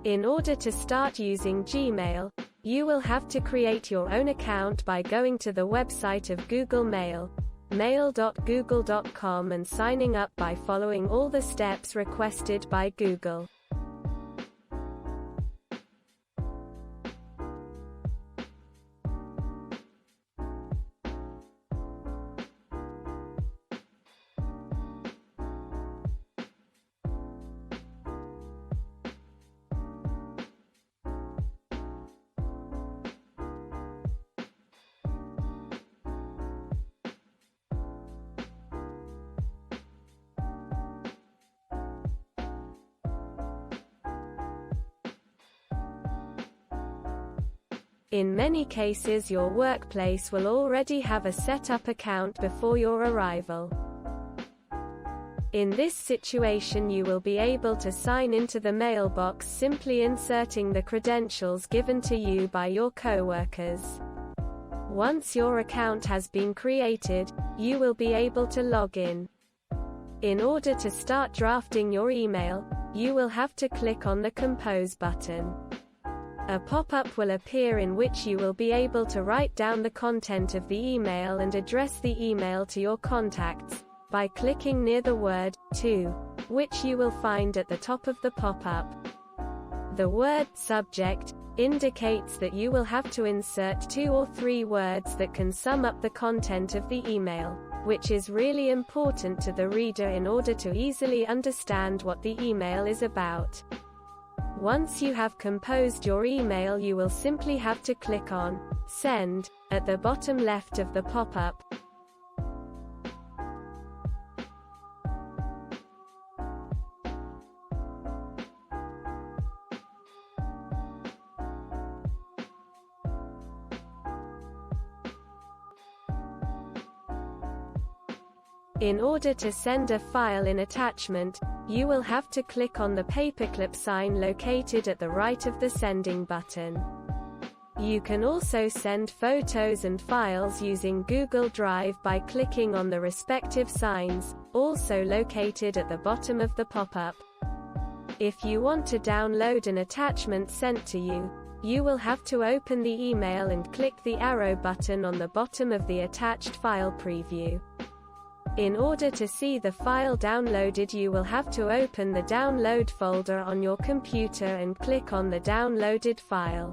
In order to start using Gmail, you will have to create your own account by going to the website of Google Mail, mail.google.com, and signing up by following all the steps requested by Google. In many cases, your workplace will already have a set-up account before your arrival. In this situation, you will be able to sign into the mailbox simply inserting the credentials given to you by your coworkers. Once your account has been created, you will be able to log in. In order to start drafting your email, you will have to click on the Compose button. A pop-up will appear in which you will be able to write down the content of the email and address the email to your contacts by clicking near the word "to," which you will find at the top of the pop-up. The word "subject" indicates that you will have to insert 2 or 3 words that can sum up the content of the email, which is really important to the reader in order to easily understand what the email is about. Once you have composed your email, you will simply have to click on Send at the bottom left of the pop-up. In order to send a file in attachment, you will have to click on the paperclip sign located at the right of the sending button. You can also send photos and files using Google Drive by clicking on the respective signs, also located at the bottom of the pop-up. If you want to download an attachment sent to you, you will have to open the email and click the arrow button on the bottom of the attached file preview. In order to see the file downloaded, you will have to open the download folder on your computer and click on the downloaded file.